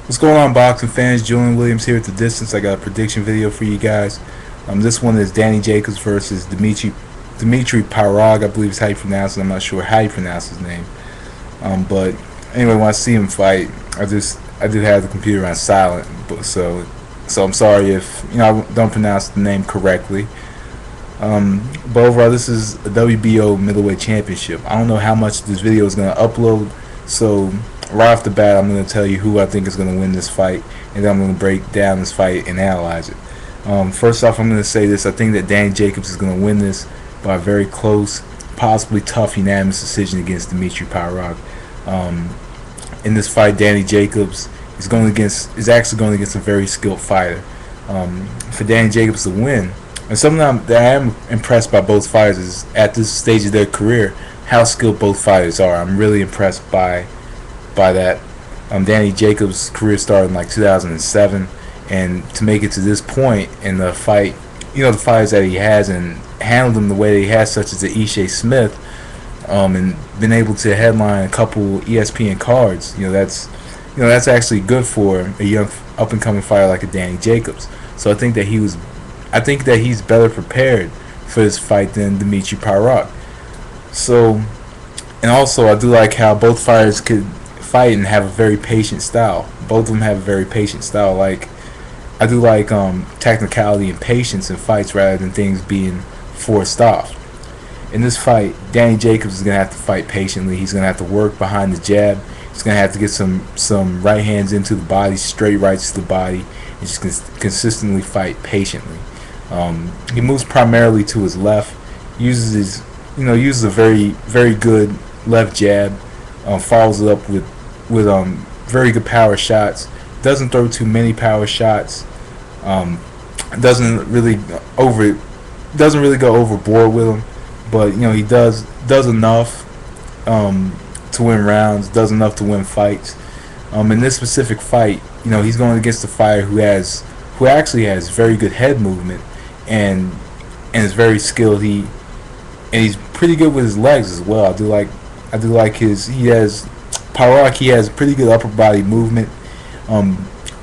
What's going on, boxing fans? Julian Williams here at the distance. I got a prediction video for you guys. This one is Danny Jacobs versus Dimitry Pirog. I believe is how you pronounce it. I'm not sure how you pronounce his name. But anyway, when I see him fight, I do have the computer on silent, so I'm sorry if I don't pronounce the name correctly. But overall, this is a WBO middleweight championship. I don't know how much this video is going to upload, so right off the bat, I'm going to tell you who I think is going to win this fight, and then I'm going to break down this fight and analyze it. First off, I'm going to say this. I think that Danny Jacobs is going to win this by a very close, possibly tough, unanimous decision against Dimitry Pirog. In this fight, Danny Jacobs is actually going against a very skilled fighter. For Danny Jacobs to win, and something that I am impressed by both fighters is at this stage of their career, how skilled both fighters are. I'm really impressed by that. Danny Jacobs' career started in like 2007, and to make it to this point in the fight, the fighters that he has and handled them the way that he has, such as the Ishe Smith, and been able to headline a couple ESPN cards. That's actually good for a young up and coming fighter like a Danny Jacobs. So I think that he's better prepared for this fight than Dimitry Pirog. So, and also I do like how both fighters could fight and have a very patient style. Both of them have a very patient style. Like, I do like technicality and patience in fights rather than things being forced off. In this fight, Danny Jacobs is going to have to fight patiently. He's going to have to work behind the jab. He's going to have to get some right hands into the body, straight rights to the body, and just consistently fight patiently. He moves primarily to his left, uses a very good left jab, follows it up with very good power shots. Doesn't throw too many power shots. Doesn't really go overboard with them, but he does enough to win rounds. Does enough to win fights. In this specific fight, he's going against a fighter who actually has very good head movement and is very skilled. He's pretty good with his legs as well. I do like Pirog. He has pretty good upper body movement.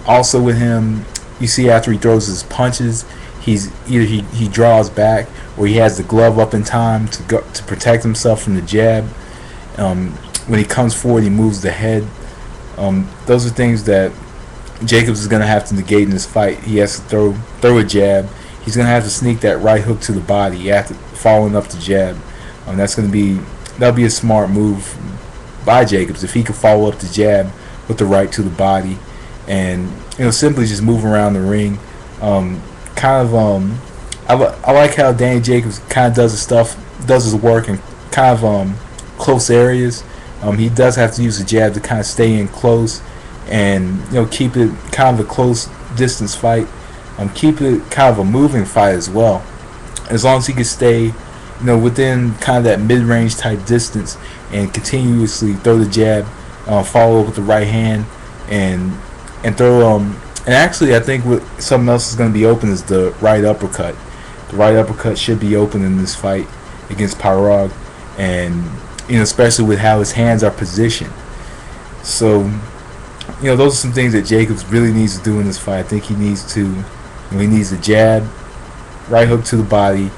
Also with him, you see after he throws his punches, he draws back, or he has the glove up in time to protect himself from the jab. When he comes forward, he moves the head. Those are things that Jacobs is going to have to negate in this fight. He has to throw a jab. He's going to have to sneak that right hook to the body after following up the jab. That'll be a smart move by Jacobs if he could follow up the jab with the right to the body, and simply just move around the ring. I like how Danny Jacobs kind of does his work in kind of close areas. He does have to use the jab to kind of stay in close and keep it kind of a close distance fight. Keep it kind of a moving fight as well. As long as he can stay within kind of that mid-range type distance and continuously throw the jab, follow up with the right hand, and throw and actually I think something else is going to be open is the right uppercut. The right uppercut should be open in this fight against Pirog, and especially with how his hands are positioned. So those are some things that Jacobs really needs to do in this fight. I think he needs a jab, right hook to the body,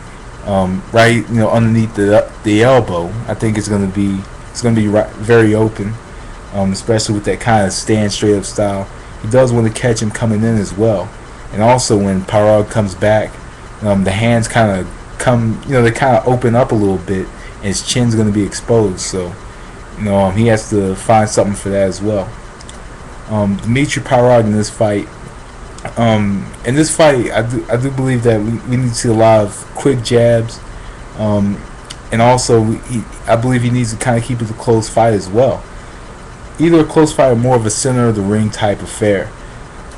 right underneath the elbow. I think it's going to be very open, especially with that kind of stand straight up style. He does want to catch him coming in as well, and also when Pirog comes back, the hands kind of they kind of open up a little bit, and his chin's going to be exposed. So he has to find something for that as well. Dimitry Pirog in this fight. I do believe that we need to see a lot of quick jabs, and also I believe he needs to kind of keep it a close fight as well. Either a close fight or more of a center of the ring type affair,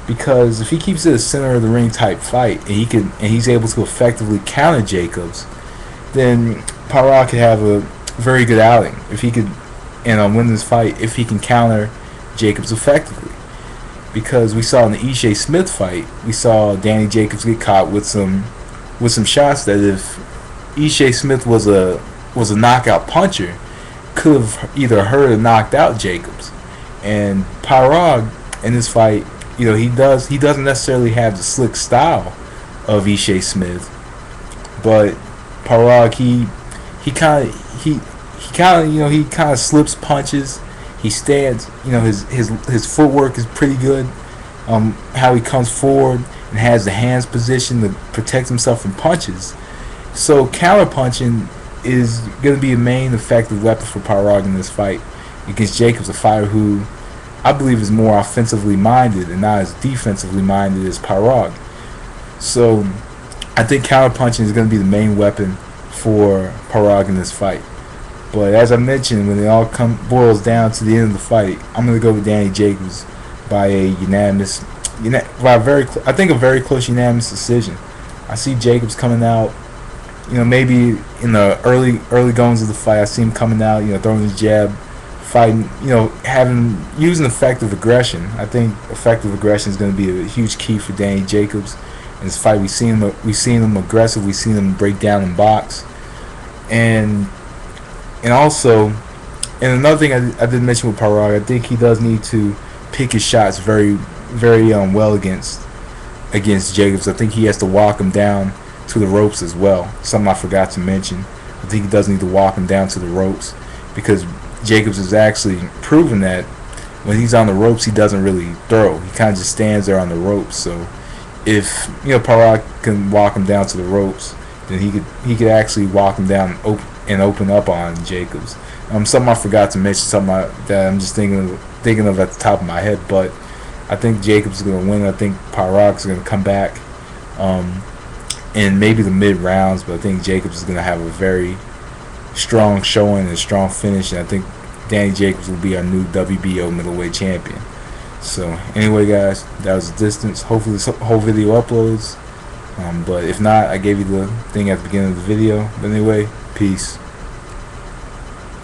because if he keeps it a center of the ring type fight and he's able to effectively counter Jacobs, then Pirog could have a very good outing if he could win this fight if he can counter Jacobs effectively. Because we saw in the Ishe Smith fight, we saw Danny Jacobs get caught with some shots that if Ishe Smith was a knockout puncher, could have either hurt or knocked out Jacobs. And Pirog, in this fight, he doesn't necessarily have the slick style of Ishe Smith, but Pirog, he kind of he kind of slips punches. He stands. His footwork is pretty good. How he comes forward and has the hands positioned to protect himself from punches. So counter punching is going to be a main effective weapon for Pirog in this fight against Jacobs, a fighter who I believe is more offensively minded and not as defensively minded as Pirog. So I think counter punching is going to be the main weapon for Pirog in this fight. But as I mentioned, when it all boils down to the end of the fight, I'm going to go with Danny Jacobs by a unanimous, I think a very close unanimous decision. I see Jacobs coming out, maybe in the early goings of the fight. I see him coming out, throwing his jab, fighting, using effective aggression. I think effective aggression is going to be a huge key for Danny Jacobs in this fight. We've seen him aggressive. We've seen him break down and box, and also, and another thing I didn't mention with Pirog, I think he does need to pick his shots very, very well against Jacobs. I think he has to walk him down to the ropes as well. Something I forgot to mention. I think he does need to walk him down to the ropes, because Jacobs has actually proven that when he's on the ropes, he doesn't really throw. He kind of just stands there on the ropes. So if Pirog can walk him down to the ropes, then he could actually walk him down and open up on Jacobs. Something I forgot to mention, something that I'm just thinking of at the top of my head. But I think Jacobs is going to win. I think Pirog is going to come back in maybe the mid rounds, but I think Jacobs is going to have a very strong showing and a strong finish, and I think Danny Jacobs will be our new WBO middleweight champion. So anyway, guys, that was the distance. Hopefully this whole video uploads, but if not, I gave you the thing at the beginning of the video. But anyway, peace.